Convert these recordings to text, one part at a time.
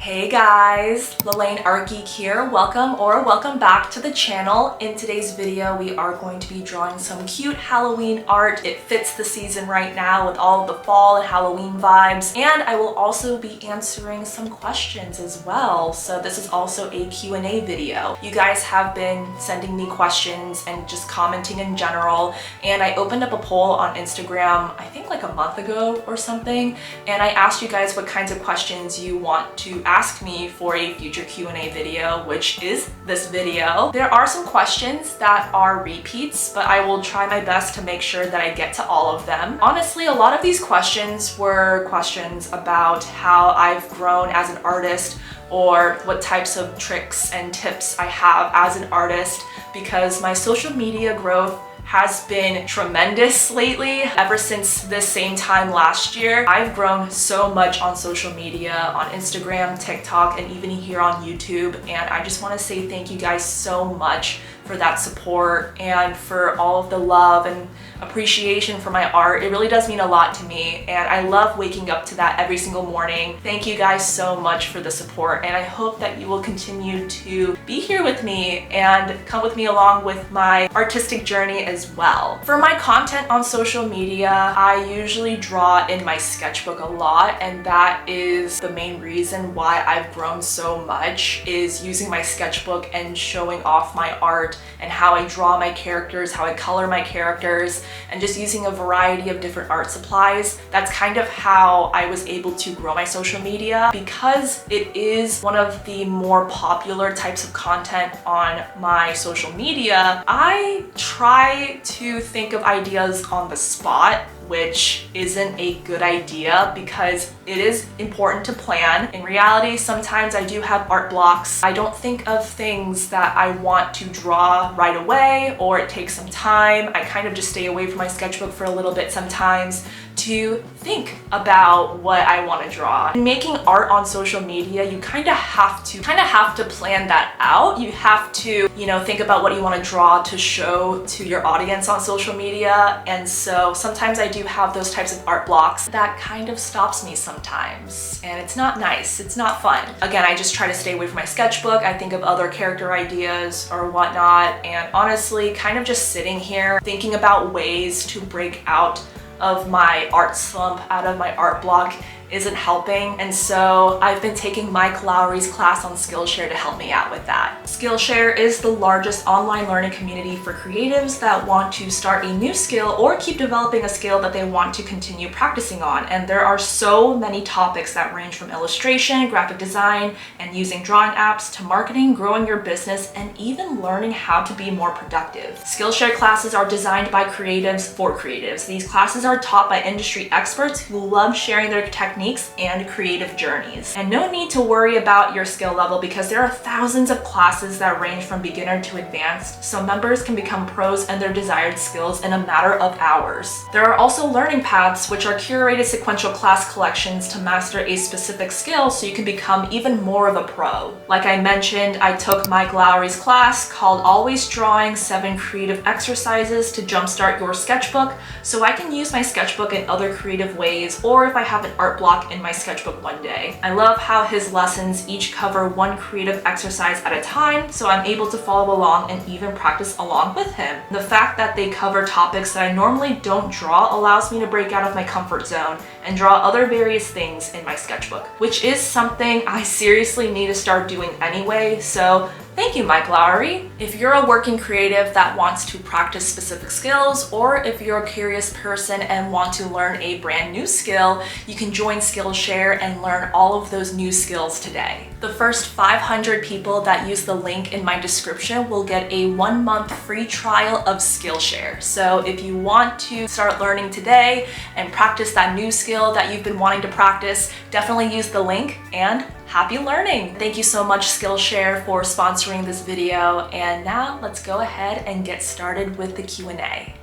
Hey guys, Lelaine Art Geek here. Welcome back to the channel. In today's video, we are going to be drawing some cute Halloween art. It fits the season right now with all of the fall and Halloween vibes. And I will also be answering some questions as well. So this is also a Q&A video. You guys have been sending me questions and just commenting in general. And I opened up a poll on Instagram, I think like a month ago or something. And I asked you guys what kinds of questions you want to ask me for a future Q&A video, which is this video. There are some questions that are repeats, but I will try my best to make sure that I get to all of them. Honestly, a lot of these questions were questions about how I've grown as an artist or what types of tricks and tips I have as an artist, because my social media growth has been tremendous lately. Ever since this same time last year, I've grown so much on social media, on Instagram, TikTok, and even here on YouTube. And I just want to say thank you guys so much for that support and for all of the love and appreciation for my art. It really does mean a lot to me, and I love waking up to that every single morning. Thank you guys so much for the support, and I hope that you will continue to be here with me and come with me along with my artistic journey as well. For my content on social media, I usually draw in my sketchbook a lot, and that is the main reason why I've grown so much, is using my sketchbook and showing off my art and how I draw my characters, how I color my characters, and just using a variety of different art supplies. That's kind of how I was able to grow my social media, because it is one of the more popular types of content on my social media. I try to think of ideas on the spot, which isn't a good idea because it is important to plan. In reality, sometimes I do have art blocks. I don't think of things that I want to draw right away, or it takes some time. I kind of just stay away from my sketchbook for a little bit sometimes to think about what I want to draw. In making art on social media, you kind of have to plan that out. You have to, think about what you want to draw to show to your audience on social media. And so sometimes I do have those types of art blocks that kind of stops me sometimes. And it's not nice, it's not fun. Again, I just try to stay away from my sketchbook. I think of other character ideas or whatnot. And honestly, kind of just sitting here thinking about ways to break out of my art slump, out of my art block, isn't helping. And so I've been taking Mike Lowry's class on Skillshare to help me out with that. Skillshare is the largest online learning community for creatives that want to start a new skill or keep developing a skill that they want to continue practicing on. And there are so many topics that range from illustration, graphic design, and using drawing apps to marketing, growing your business, and even learning how to be more productive. Skillshare classes are designed by creatives for creatives. These classes are taught by industry experts who love sharing their techniques and creative journeys. And no need to worry about your skill level, because there are thousands of classes that range from beginner to advanced, so members can become pros in their desired skills in a matter of hours. There are also learning paths, which are curated sequential class collections to master a specific skill so you can become even more of a pro. Like I mentioned, I took Mike Lowry's class called Always Drawing 7 Creative Exercises to Jumpstart Your Sketchbook, so I can use my sketchbook in other creative ways, or if I have an art block in my sketchbook one day. I love how his lessons each cover one creative exercise at a time, so I'm able to follow along and even practice along with him. The fact that they cover topics that I normally don't draw allows me to break out of my comfort zone and draw other various things in my sketchbook, which is something I seriously need to start doing anyway, so thank you, Mike Lowry. If you're a working creative that wants to practice specific skills, or if you're a curious person and want to learn a brand new skill, you can join Skillshare and learn all of those new skills today. The first 500 people that use the link in my description will get a 1-month free trial of Skillshare. So if you want to start learning today and practice that new skill that you've been wanting to practice, definitely use the link, and happy learning! Thank you so much, Skillshare, for sponsoring this video. And now let's go ahead and get started with the Q&A.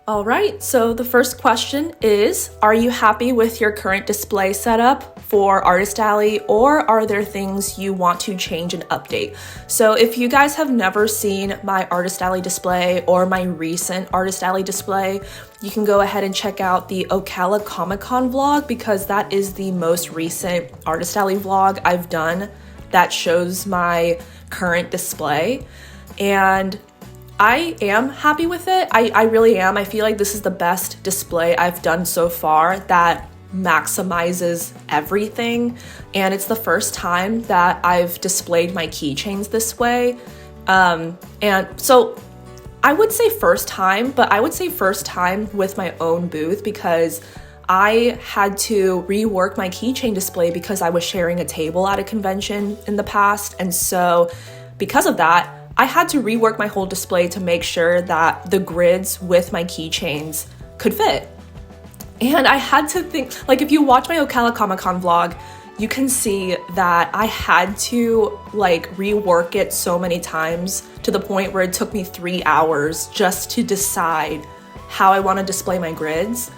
All right, so the first question is, are you happy with your current display setup? for Artist Alley, or are there things you want to change and update? So if you guys have never seen my Artist Alley display or my recent Artist Alley display, you can go ahead and check out the Ocala Comic Con vlog, because that is the most recent Artist Alley vlog I've done that shows my current display. And I am happy with it. I really am. I feel like this is the best display I've done so far that maximizes everything. And it's the first time that I've displayed my keychains this way. And so I would say first time, but I would say first time with my own booth, because I had to rework my keychain display because I was sharing a table at a convention in the past. And so because of that, I had to rework my whole display to make sure that the grids with my keychains could fit. And I had to think, like, if you watch my Ocala Comic Con vlog, you can see that I had to like rework it so many times to the point where it took me 3 hours just to decide how I want to display my grids.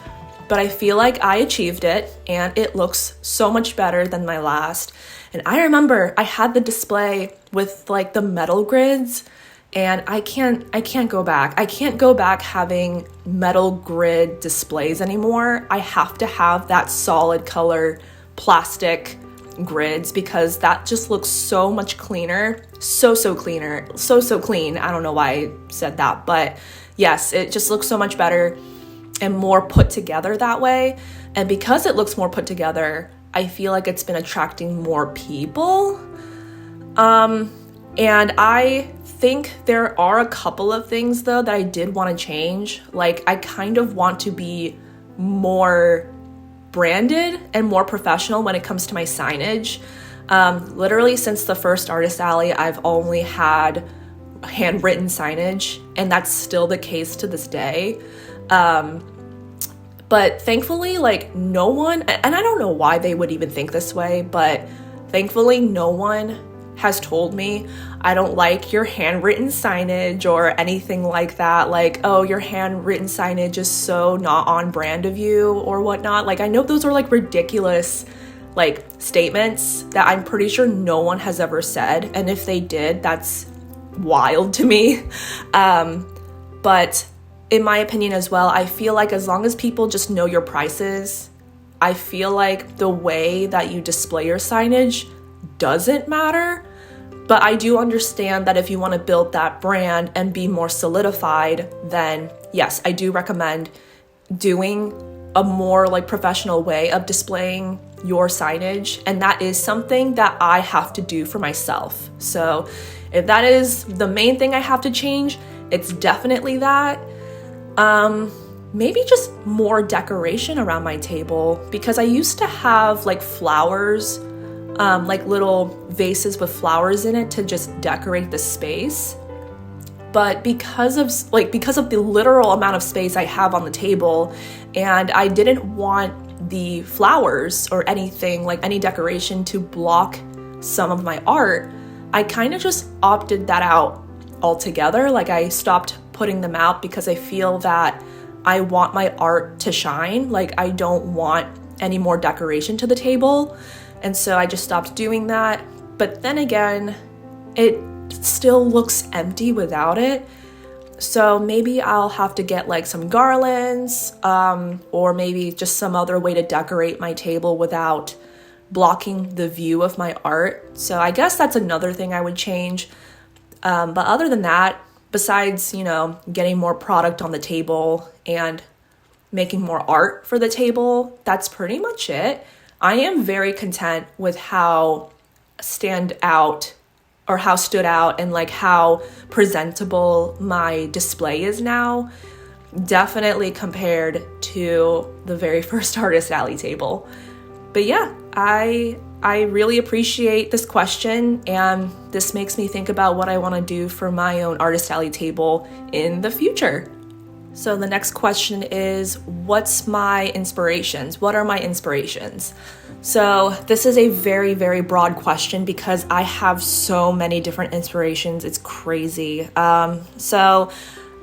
But I feel like I achieved it, and it looks so much better than my last. And I remember I had the display with like the metal grids, and I can't go back. I can't go back having metal grid displays anymore. I have to have that solid color plastic grids, because that just looks so much cleaner. So cleaner. So clean. I don't know why I said that, but yes, it just looks so much better and more put together that way. And because it looks more put together, I feel like it's been attracting more people. And I think there are a couple of things though that I did want to change. Like, I kind of want to be more branded and more professional when it comes to my signage. Literally since the first Artist Alley, I've only had handwritten signage, and that's still the case to this day. But thankfully, like, no one, and I don't know why they would even think this way, but thankfully no one has told me, I don't like your handwritten signage or anything like that. Like, oh, your handwritten signage is so not on brand of you or whatnot. Like, I know those are like ridiculous like statements that I'm pretty sure no one has ever said. And if they did, that's wild to me. But in my opinion as well, I feel like as long as people just know your prices, I feel like the way that you display your signage doesn't matter. But I do understand that if you want to build that brand and be more solidified, then yes, I do recommend doing a more like professional way of displaying your signage. And that is something that I have to do for myself. So if that is the main thing I have to change, it's definitely that. Maybe just more decoration around my table, because I used to have like flowers, like little vases with flowers in it to just decorate the space. But because of the literal amount of space I have on the table, and I didn't want the flowers or anything, like any decoration, to block some of my art, I kind of just opted that out altogether. Like, I stopped putting them out because I feel that I want my art to shine. Like, I don't want any more decoration to the table. And so I just stopped doing that. But then again, it still looks empty without it. So maybe I'll have to get like some garlands, or maybe just some other way to decorate my table without blocking the view of my art. So I guess that's another thing I would change. But other than that, besides, getting more product on the table and making more art for the table, that's pretty much it. I am very content with how stood out and like how presentable my display is now, definitely compared to the very first Artist Alley table. But yeah, I really appreciate this question, and this makes me think about what I want to do for my own Artist Alley table in the future. So the next question is, what's my inspirations? What are my inspirations? So this is a very, very broad question because I have so many different inspirations. It's crazy. So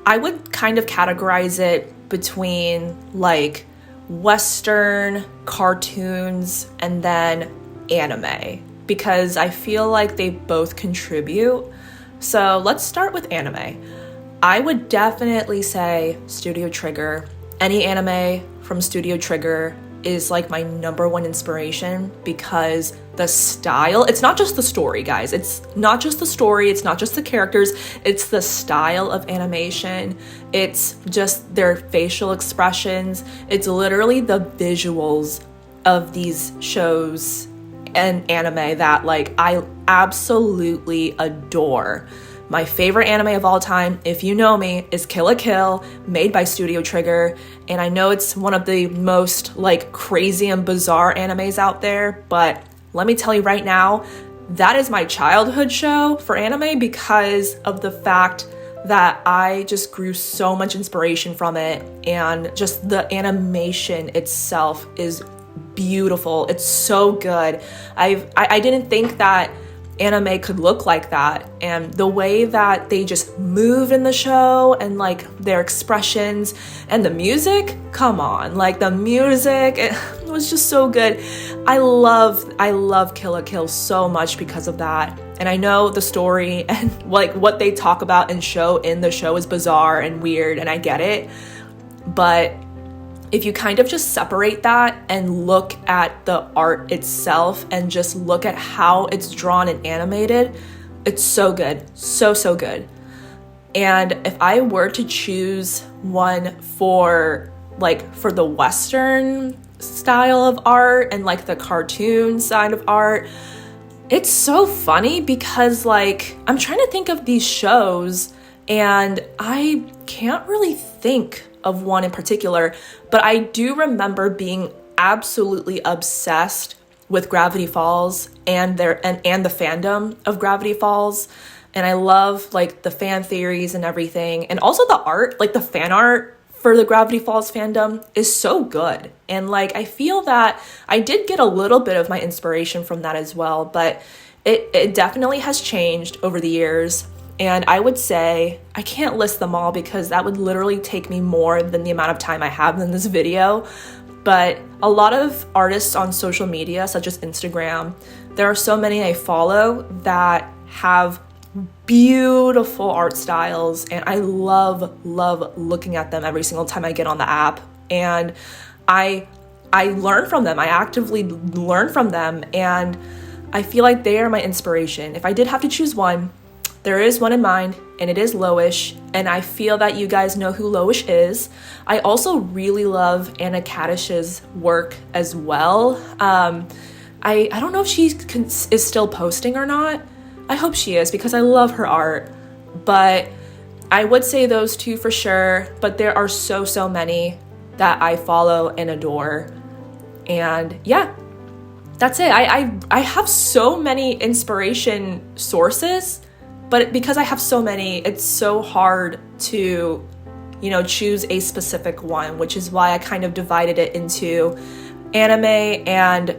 I would kind of categorize it between like Western, cartoons, and then anime, because I feel like they both contribute. So let's start with anime. I would definitely say Studio Trigger. Any anime from Studio Trigger is like my number one inspiration, because the style, it's not just the story, guys. It's not just the story, it's not just the characters, it's the style of animation. It's just their facial expressions. It's literally the visuals of these shows and anime that like I absolutely adore. My favorite anime of all time, if you know me, is Kill la Kill, made by Studio Trigger. And I know it's one of the most like crazy and bizarre animes out there, but let me tell you right now, that is my childhood show for anime, because of the fact that I just grew so much inspiration from it, and just the animation itself is beautiful. It's so good. I didn't think that anime could look like that, and the way that they just move in the show, and like their expressions and the music, come on, like the music, it was just so good. I love Kill la Kill so much because of that. And I know the story and like what they talk about and show in the show is bizarre and weird, and I get it, but if you kind of just separate that and look at the art itself and just look at how it's drawn and animated, it's so good. So good. And if I were to choose one for the Western style of art and like the cartoon side of art, it's so funny because like I'm trying to think of these shows and I can't really think of one in particular, but I do remember being absolutely obsessed with Gravity Falls and the fandom of Gravity Falls. And I love like the fan theories and everything. And also the art, like the fan art for the Gravity Falls fandom is so good. And like, I feel that I did get a little bit of my inspiration from that as well, but it definitely has changed over the years. And I would say, I can't list them all because that would literally take me more than the amount of time I have in this video. But a lot of artists on social media, such as Instagram, there are so many I follow that have beautiful art styles. And I love looking at them every single time I get on the app. And I learn from them. I actively learn from them. And I feel like they are my inspiration. If I did have to choose one, there is one in mind, and it is Loish, and I feel that you guys know who Loish is. I also really love Anna Kadish's work as well. I don't know if she is still posting or not. I hope she is because I love her art, but I would say those two for sure, but there are so many that I follow and adore. And yeah, that's it. I have so many inspiration sources, but because I have so many, it's so hard to, choose a specific one, which is why I kind of divided it into anime and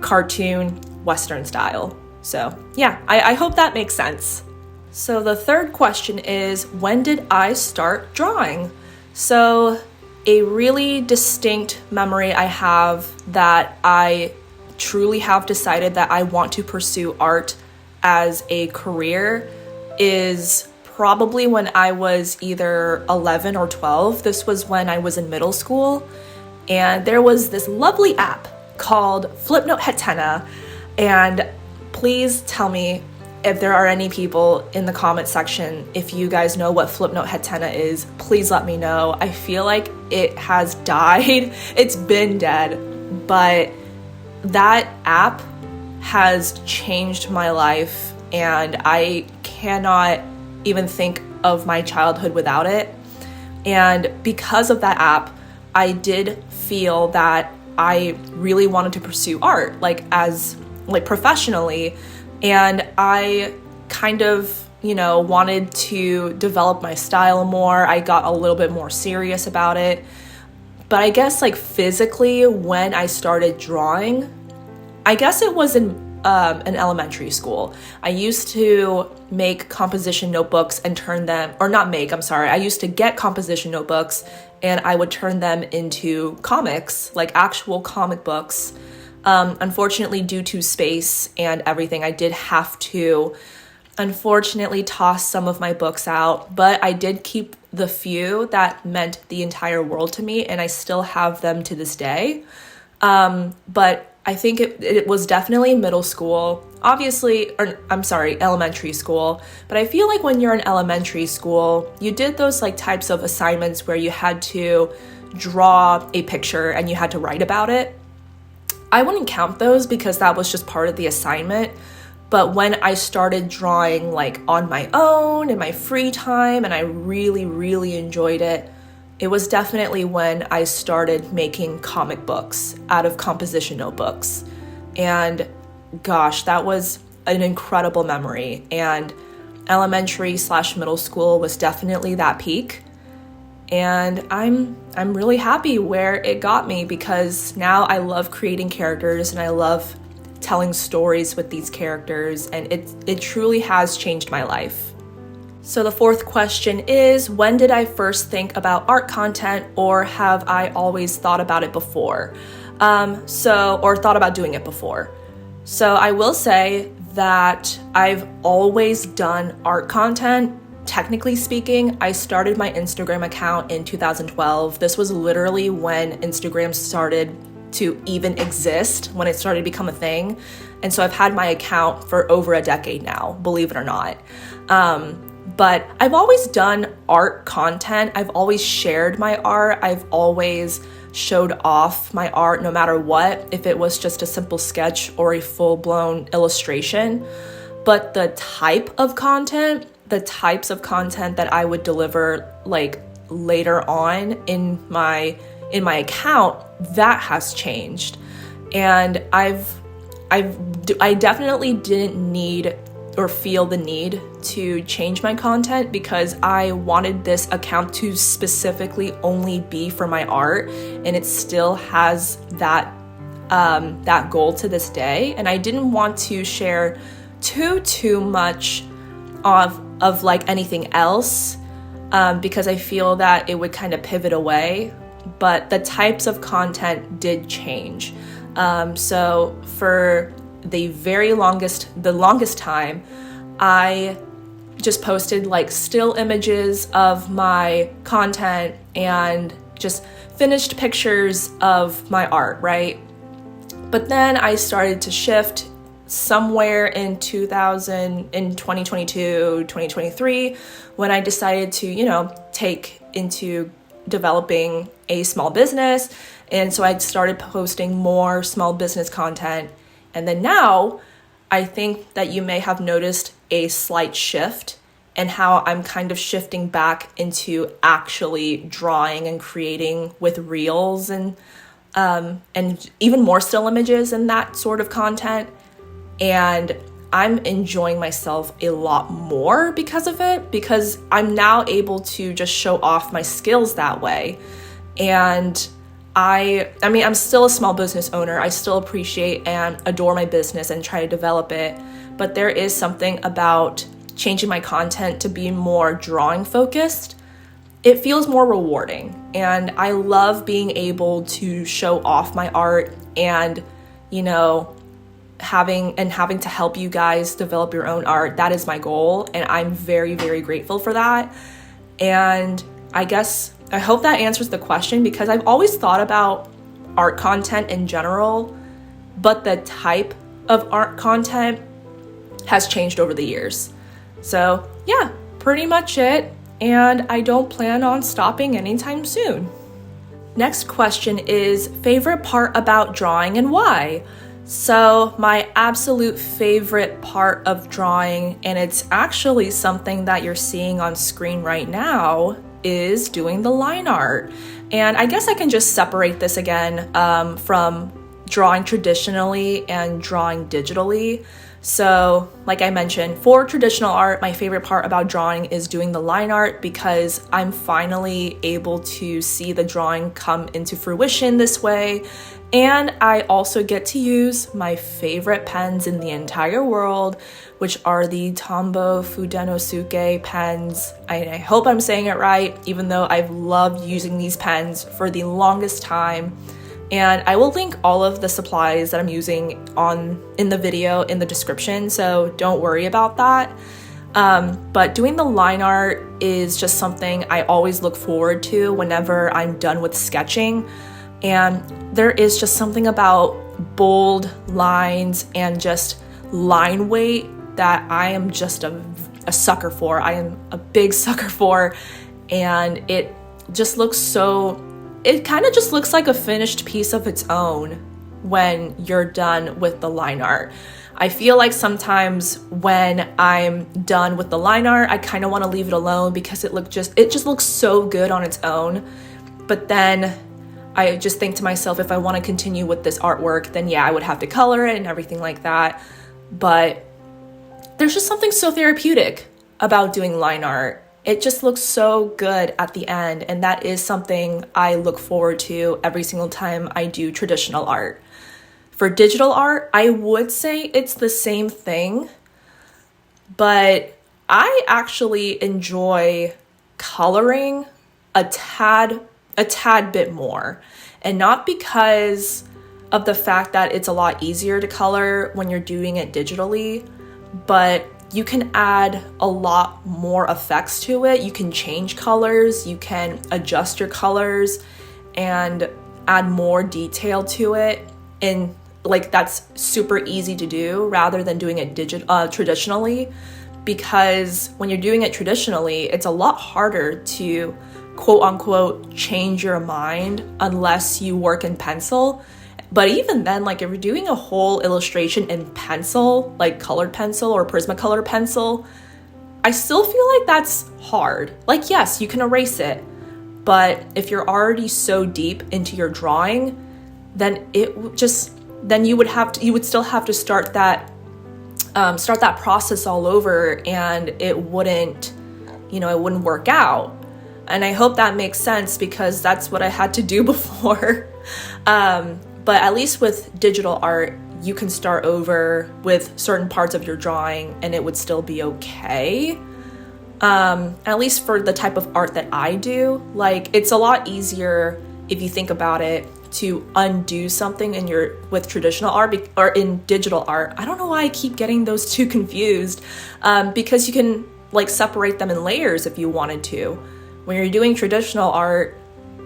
cartoon Western style. So yeah, I hope that makes sense. So the third question is, when did I start drawing? So a really distinct memory I have that I truly have decided that I want to pursue art as a career is probably when I was either 11 or 12. This was when I was in middle school, and there was this lovely app called Flipnote Hetena, and please tell me if there are any people in the comment section, if you guys know what Flipnote Hetena is, please let me know. I feel like it has died. It's been dead, but that app has changed my life, and I cannot even think of my childhood without it. And because of that app, I did feel that I really wanted to pursue art, professionally. And I kind of, wanted to develop my style more. I got a little bit more serious about it. But I guess physically, when I started drawing, I guess it was in elementary school. I used to make composition notebooks and turn them, or not make, I'm sorry. I used to get composition notebooks and I would turn them into comics, like actual comic books. Unfortunately, due to space and everything, I did have to unfortunately toss some of my books out, but I did keep the few that meant the entire world to me, and I still have them to this day. But I think it was definitely middle school, obviously, or I'm sorry, elementary school. But I feel like when you're in elementary school, you did those like types of assignments where you had to draw a picture and you had to write about it. I wouldn't count those because that was just part of the assignment. But when I started drawing like on my own in my free time, and I really, really enjoyed it, it was definitely when I started making comic books out of composition notebooks. And gosh, that was an incredible memory. And elementary/middle school was definitely that peak. And I'm really happy where it got me, because now I love creating characters and I love telling stories with these characters, and it truly has changed my life. So the fourth question is, when did I first think about art content, or have I always thought about it before? Or thought about doing it before. So I will say that I've always done art content. Technically speaking, I started my Instagram account in 2012. This was literally when Instagram started to even exist, when it started to become a thing. And so I've had my account for over a decade now, believe it or not. But I've always done art content. I've always shared my art. I've always showed off my art, no matter what, if it was just a simple sketch or a full-blown illustration. But the types of content that I would deliver like later on in my account, that has changed. And I definitely didn't need or feel the need to change my content, because I wanted this account to specifically only be for my art, and it still has that goal to this day. And I didn't want to share too much of like anything else, because I feel that it would kind of pivot away. But the types of content did change. So for the longest time, I just posted like still images of my content and just finished pictures of my art, right? But then I started to shift somewhere in 2022, 2023, when I decided to, take into developing a small business. And so I started posting more small business content. And then now I think that you may have noticed a slight shift in how I'm kind of shifting back into actually drawing and creating with reels and even more still images and that sort of content. And I'm enjoying myself a lot more because of it, because I'm now able to just show off my skills that way. And I mean, I'm still a small business owner. I still appreciate and adore my business and try to develop it. But there is something about changing my content to be more drawing focused. It feels more rewarding. And I love being able to show off my art and, having to help you guys develop your own art. That is my goal. And I'm very, very grateful for that. And I hope that answers the question, because I've always thought about art content in general, but the type of art content has changed over the years. So yeah, pretty much it. And I don't plan on stopping anytime soon. Next question is, favorite part about drawing and why? So my absolute favorite part of drawing, and it's actually something that you're seeing on screen right now, is doing the line art. And I guess I can just separate this again from drawing traditionally and drawing digitally. So like I mentioned, for traditional art, my favorite part about drawing is doing the line art because I'm finally able to see the drawing come into fruition this way. And I also get to use my favorite pens in the entire world, which are the Tombow Fudenosuke pens. I hope I'm saying it right, even though I've loved using these pens for the longest time. And I will link all of the supplies that I'm using in the video in the description, so don't worry about that. But doing the line art is just something I always look forward to whenever I'm done with sketching. And there is just something about bold lines and just line weight that I am just a sucker for. I am a big sucker for, and it just looks so... It kind of just looks like a finished piece of its own when you're done with the line art. I feel like sometimes when I'm done with the line art, I kind of want to leave it alone because it just looks so good on its own. But then I just think to myself, if I want to continue with this artwork, then yeah, I would have to color it and everything like that. But there's just something so therapeutic about doing line art. It just looks so good at the end, and that is something I look forward to every single time I do traditional art. For digital art, I would say it's the same thing, but I actually enjoy coloring a tad bit more, and not because of the fact that it's a lot easier to color when you're doing it digitally, but you can add a lot more effects to it. You can change colors, you can adjust your colors and add more detail to it. And like that's super easy to do rather than doing it traditionally, because when you're doing it traditionally, it's a lot harder to quote unquote change your mind unless you work in pencil. But even then, like if you're doing a whole illustration in pencil, like colored pencil or Prismacolor pencil, I still feel like that's hard. Like, yes, you can erase it, but if you're already so deep into your drawing, then you would still have to start that process all over, and it wouldn't work out. And I hope that makes sense because that's what I had to do before. But at least with digital art, you can start over with certain parts of your drawing and it would still be okay. At least for the type of art that I do, like it's a lot easier if you think about it to undo something with traditional art or in digital art. I don't know why I keep getting those two confused, because you can like separate them in layers if you wanted to. When you're doing traditional art,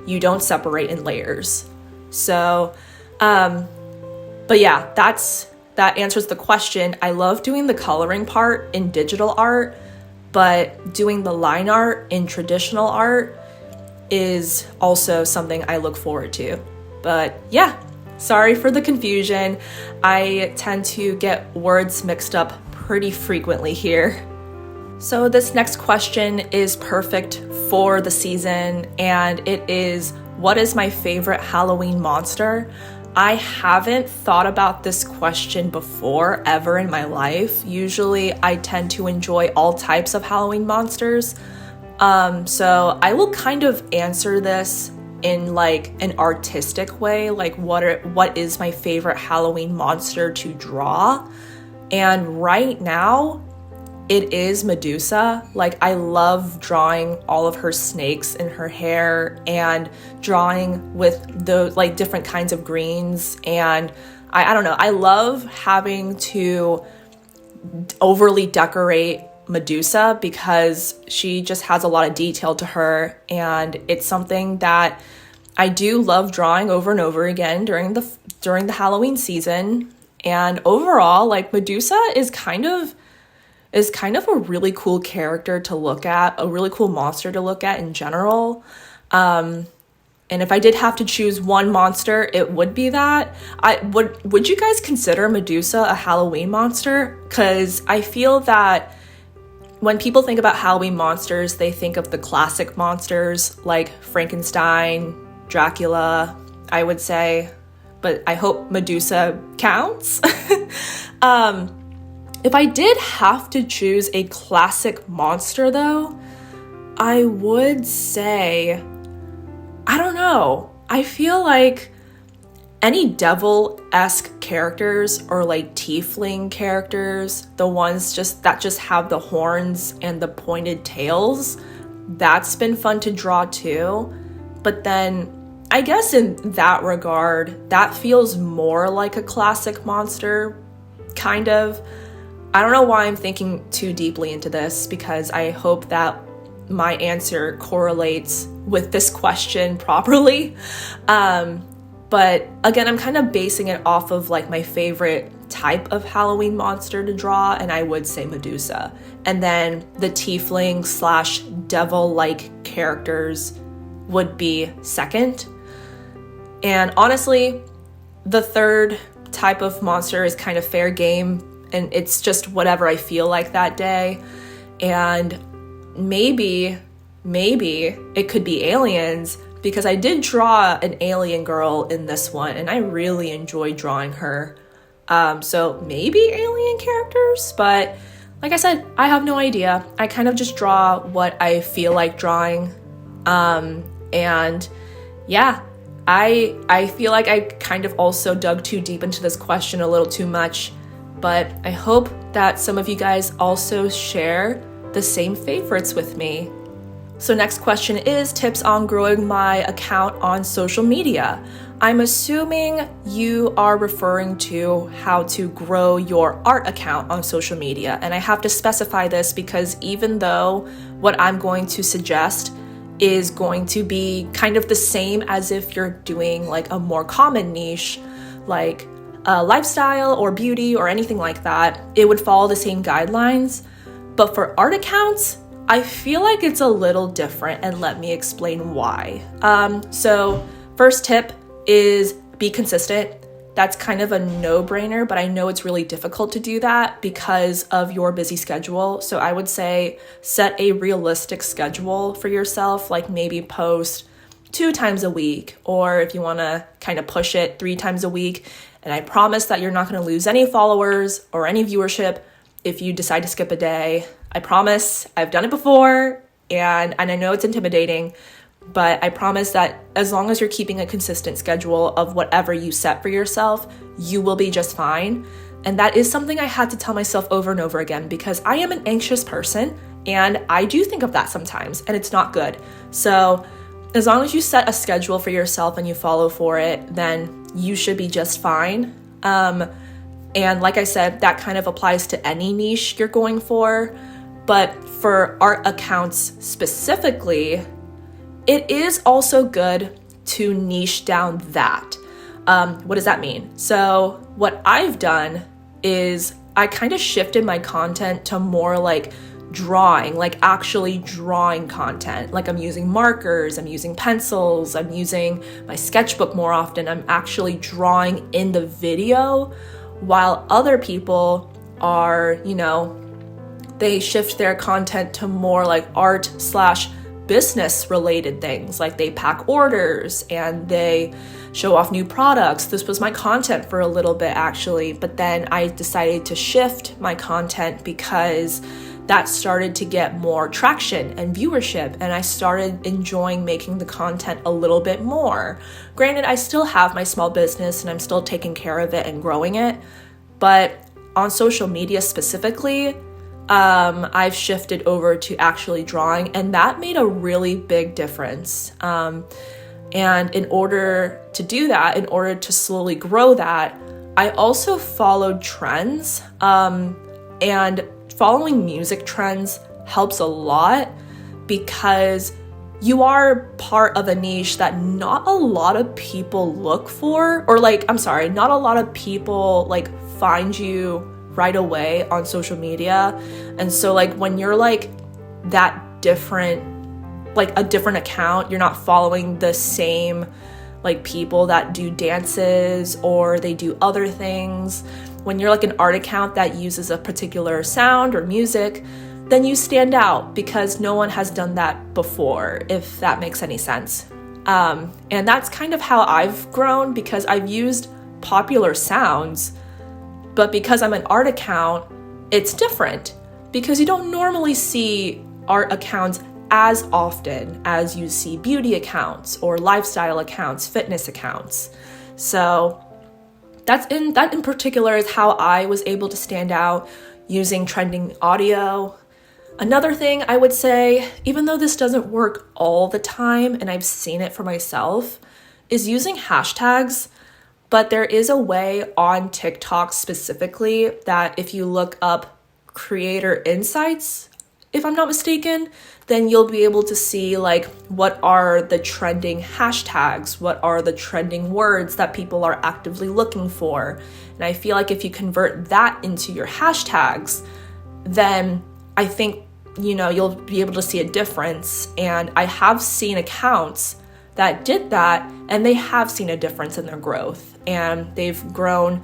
you don't separate in layers. So, but yeah, that answers the question. I love doing the coloring part in digital art, but doing the line art in traditional art is also something I look forward to. But yeah, sorry for the confusion. I tend to get words mixed up pretty frequently here. So this next question is perfect for the season, and it is, what is my favorite Halloween monster? I haven't thought about this question before ever in my life. Usually I tend to enjoy all types of Halloween monsters. So I will kind of answer this in like an artistic way, like what is my favorite Halloween monster to draw? And right now, it is Medusa. Like I love drawing all of her snakes in her hair and drawing with the like different kinds of greens. And I don't know, I love having to overly decorate Medusa because she just has a lot of detail to her, and it's something that I do love drawing over and over again during the Halloween season. And overall, like Medusa is kind of a really cool character to look at, a really cool monster to look at in general. And if I did have to choose one monster, it would be that. Would you guys consider Medusa a Halloween monster? Because I feel that when people think about Halloween monsters, they think of the classic monsters like Frankenstein, Dracula, I would say. but I hope Medusa counts. If I did have to choose a classic monster though, I would say, I don't know. I feel like any devil-esque characters or like tiefling characters, the ones that just have the horns and the pointed tails, that's been fun to draw too. But then I guess in that regard, that feels more like a classic monster, kind of. I don't know why I'm thinking too deeply into this, because I hope that my answer correlates with this question properly. But again, I'm kind of basing it off of like my favorite type of Halloween monster to draw, and I would say Medusa. And then the tiefling / devil-like characters would be second. And honestly, the third type of monster is kind of fair game, and it's just whatever I feel like that day. And maybe it could be aliens, because I did draw an alien girl in this one, and I really enjoyed drawing her. So maybe alien characters, but like I said, I have no idea. I kind of just draw what I feel like drawing. And yeah, I feel like I kind of also dug too deep into this question a little too much, but I hope that some of you guys also share the same favorites with me. So next question is tips on growing my account on social media. I'm assuming you are referring to how to grow your art account on social media. And I have to specify this because even though what I'm going to suggest is going to be kind of the same as if you're doing like a more common niche, like lifestyle or beauty or anything like that, it would follow the same guidelines. But for art accounts, I feel like it's a little different, and let me explain why. So first tip is be consistent. That's kind of a no-brainer, but I know it's really difficult to do that because of your busy schedule. So I would say set a realistic schedule for yourself, like maybe post 2 times a week, or if you want to kind of push it 3 times a week. And I promise that you're not going to lose any followers or any viewership if you decide to skip a day. I promise. I've done it before, and I know it's intimidating, but I promise that as long as you're keeping a consistent schedule of whatever you set for yourself, you will be just fine. And that is something I had to tell myself over and over again, because I am an anxious person, and I do think of that sometimes, and it's not good. So as long as you set a schedule for yourself and you follow for it, then you should be just fine. And like I said, that kind of applies to any niche you're going for. But for art accounts specifically, it is also good to niche down that. What does that mean? So what I've done is I kind of shifted my content to more like drawing, like actually drawing content. Like I'm using markers, I'm using pencils, I'm using my sketchbook more often. I'm actually drawing in the video, while other people are, they shift their content to more like art / business related things. Like they pack orders and they show off new products. This was my content for a little bit actually, but then I decided to shift my content because that started to get more traction and viewership, and I started enjoying making the content a little bit more. Granted, I still have my small business and I'm still taking care of it and growing it, but on social media specifically, I've shifted over to actually drawing, and that made a really big difference. And in order to do that, in order to slowly grow that, I also followed trends, and following music trends helps a lot because you are part of a niche that not a lot of people look for, or not a lot of people find you right away on social media. And so when you're that different, a different account, you're not following the same people that do dances or they do other things. When you're an art account that uses a particular sound or music, then you stand out because no one has done that before, if that makes any sense. And that's kind of how I've grown, because I've used popular sounds, but because I'm an art account, it's different, because you don't normally see art accounts as often as you see beauty accounts or lifestyle accounts, fitness accounts. So that in particular is how I was able to stand out using trending audio. Another thing I would say, even though this doesn't work all the time, and I've seen it for myself, is using hashtags. But there is a way on TikTok specifically that if you look up creator insights, if I'm not mistaken, then you'll be able to see like what are the trending hashtags, what are the trending words that people are actively looking for. And I feel like if you convert that into your hashtags, then I think, you'll be able to see a difference. And I have seen accounts that did that, and they have seen a difference in their growth. And they've grown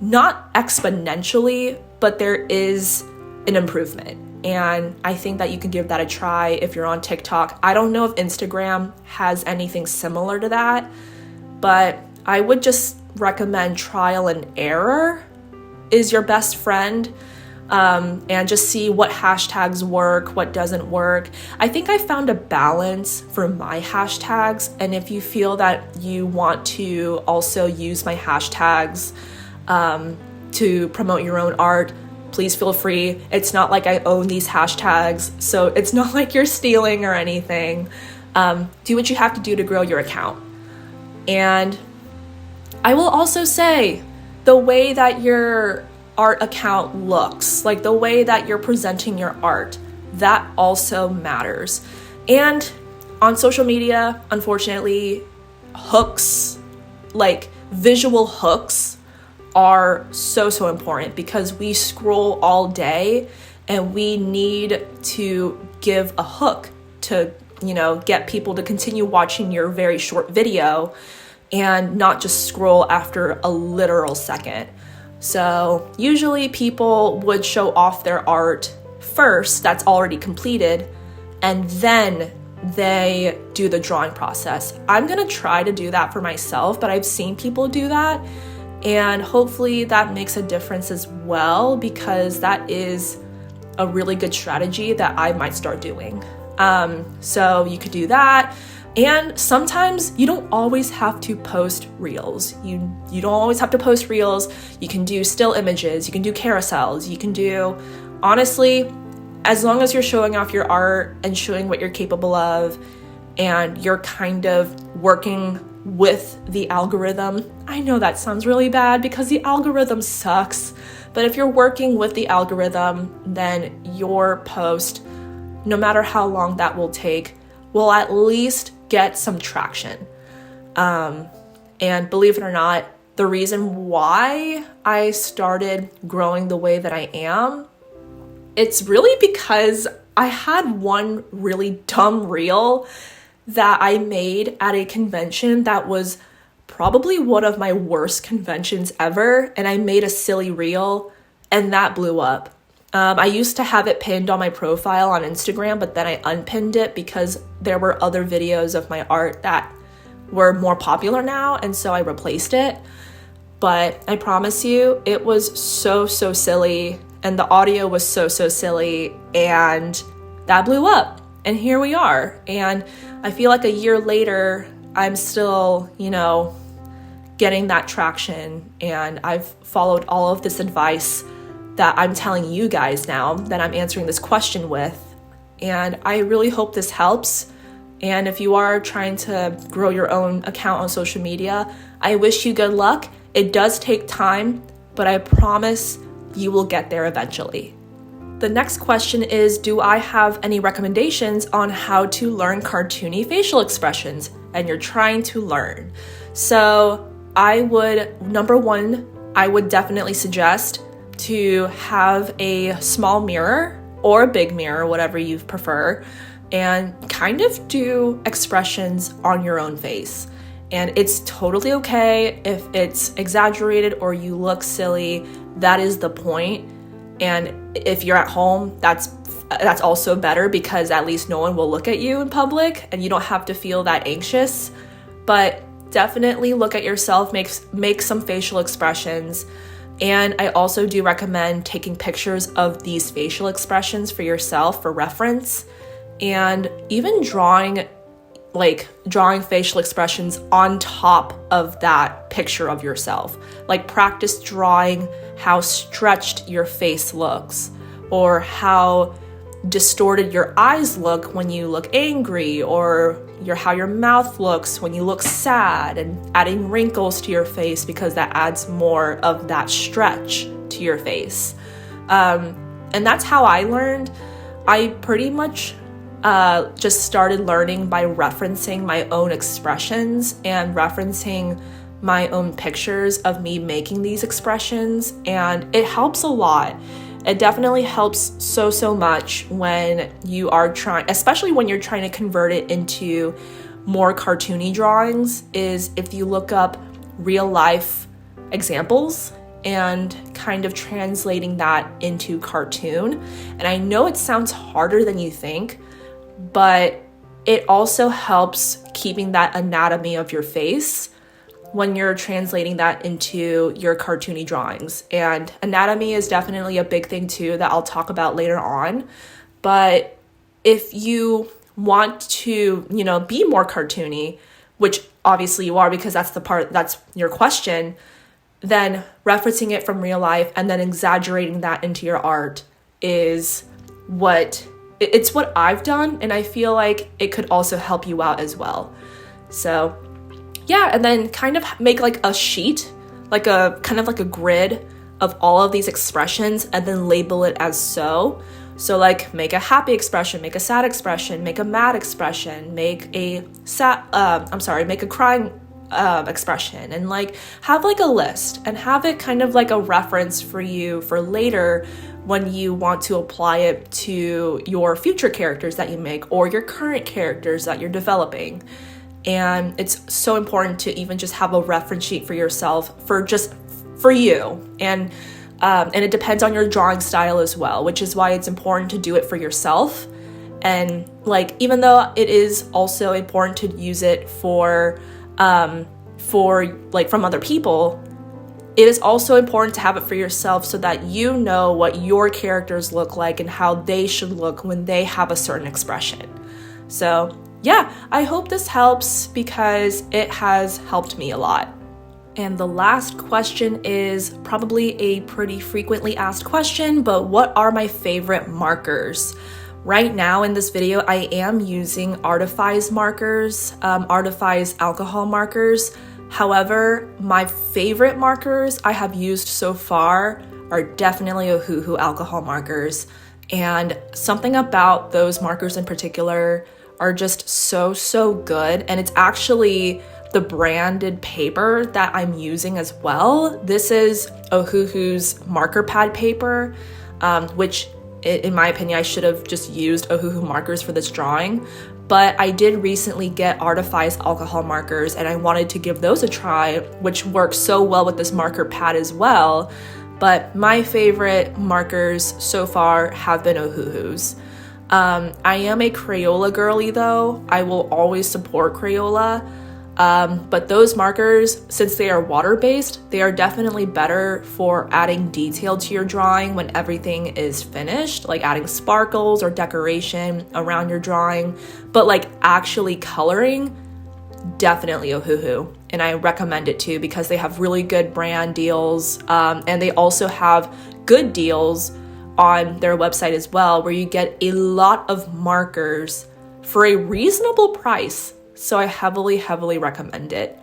not exponentially, but there is an improvement. And I think that you can give that a try if you're on TikTok. I don't know if Instagram has anything similar to that, but I would just recommend trial and error is your best friend. And just see what hashtags work, what doesn't work. I think I found a balance for my hashtags. And if you feel that you want to also use my hashtags to promote your own art, please feel free. It's not like I own these hashtags, so it's not like you're stealing or anything. Do what you have to do to grow your account. And I will also say, the way that your art account looks, like the way that you're presenting your art, that also matters. And on social media, unfortunately, hooks, like visual hooks, are so important, because we scroll all day and we need to give a hook to, get people to continue watching your very short video and not just scroll after a literal second. So usually people would show off their art first that's already completed, and then they do the drawing process. I'm gonna try to do that for myself, but I've seen people do that, and hopefully that makes a difference as well, because that is a really good strategy that I might start doing. So you could do that. And sometimes you don't always have to post reels. You don't always have to post reels. You can do still images, you can do carousels, you can do, honestly, as long as you're showing off your art and showing what you're capable of, and you're kind of working with the algorithm. I know that sounds really bad because the algorithm sucks, but if you're working with the algorithm, then your post, no matter how long that will take, will at least get some traction. And believe it or not, the reason why I started growing the way that I am, it's really because I had one really dumb reel that I made at a convention that was probably one of my worst conventions ever. And I made a silly reel and that blew up. I used to have it pinned on my profile on Instagram, but then I unpinned it because there were other videos of my art that were more popular now, and so I replaced it. But I promise you, it was so silly, and the audio was so silly, and that blew up. And here we are. And I feel like a year later, I'm still, getting that traction, and I've followed all of this advice that I'm telling you guys now, that I'm answering this question with. And I really hope this helps. And if you are trying to grow your own account on social media, I wish you good luck. It does take time, but I promise you will get there eventually. The next question is, do I have any recommendations on how to learn cartoony facial expressions? And you're trying to learn. So number one, I would definitely suggest to have a small mirror or a big mirror, whatever you prefer, and kind of do expressions on your own face. And it's totally okay if it's exaggerated or you look silly. That is the point. And if you're at home, that's also better, because at least no one will look at you in public and you don't have to feel that anxious. But definitely look at yourself, make some facial expressions. And I also do recommend taking pictures of these facial expressions for yourself for reference, and even drawing facial expressions on top of that picture of yourself. Like, practice drawing how stretched your face looks, or how distorted your eyes look when you look angry, or how your mouth looks when you look sad, and adding wrinkles to your face, because that adds more of that stretch to your face. And that's how I learned. I pretty much just started learning by referencing my own expressions and referencing my own pictures of me making these expressions, and it helps a lot. It definitely helps so much when you are especially when you're trying to convert it into more cartoony drawings, is if you look up real life examples and kind of translating that into cartoon. And I know it sounds harder than you think, but it also helps keeping that anatomy of your face when you're translating that into your cartoony drawings. And anatomy is definitely a big thing too that I'll talk about later on. But if you want to, be more cartoony, which obviously you are, because that's your question, then referencing it from real life and then exaggerating that into your art is what I've done, and I feel like it could also help you out as well. So yeah, and then kind of make like a sheet, like a kind of like a grid of all of these expressions, and then label it as so. So like, make a happy expression, make a sad expression, make a mad expression, make a crying expression, and like have like a list, and have it kind of like a reference for you for later when you want to apply it to your future characters that you make, or your current characters that you're developing. And it's so important to even just have a reference sheet for yourself, for you. And it depends on your drawing style as well, which is why it's important to do it for yourself. And like, even though it is also important to use it for like from other people, it is also important to have it for yourself, so that you know what your characters look like and how they should look when they have a certain expression. So yeah, I hope this helps, because it has helped me a lot. And the last question is probably a pretty frequently asked question, but what are my favorite markers? Right now in this video, I am using Artifice markers, Artifice alcohol markers. However, my favorite markers I have used so far are definitely Ohuhu alcohol markers. And something about those markers in particular are just so good. And it's actually the branded paper that I'm using as well. This is Ohuhu's marker pad paper, which in my opinion, I should have just used Ohuhu markers for this drawing. But I did recently get Artifice alcohol markers, and I wanted to give those a try, which works so well with this marker pad as well. But my favorite markers so far have been Ohuhu's. I am a Crayola girly though. I will always support Crayola. But those markers, since they are water-based, they are definitely better for adding detail to your drawing when everything is finished, like adding sparkles or decoration around your drawing. But like actually coloring, definitely Ohuhu. And I recommend it too, because they have really good brand deals. And they also have good deals on their website as well, where you get a lot of markers for a reasonable price. So I heavily recommend it.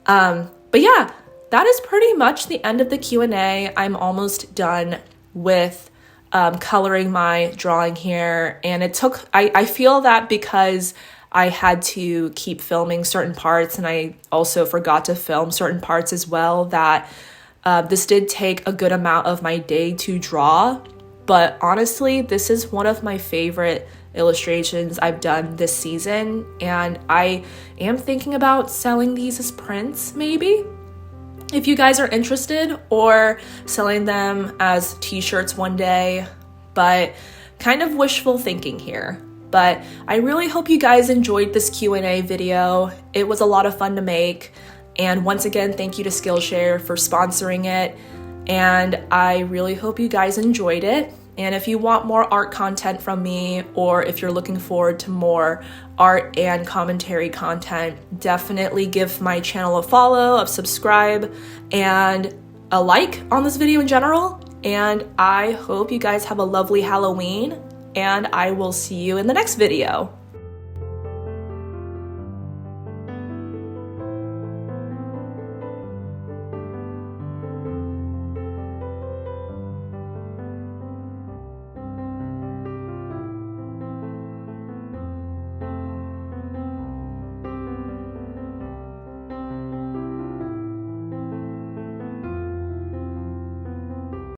But yeah, that is pretty much the end of the Q&A. I'm almost done with coloring my drawing here. And it took, I feel that because I had to keep filming certain parts, and I also forgot to film certain parts as well, that this did take a good amount of my day to draw. But honestly, this is one of my favorite illustrations I've done this season, and I am thinking about selling these as prints maybe. if you guys are interested, or selling them as t-shirts one day, but kind of wishful thinking here. But I really hope you guys enjoyed this Q&A video. It was a lot of fun to make. And once again, thank you to Skillshare for sponsoring it. And I really hope you guys enjoyed it. And if you want more art content from me, or if you're looking forward to more art and commentary content, definitely give my channel a follow, a subscribe, and a like on this video in general. And I hope you guys have a lovely Halloween, and I will see you in the next video.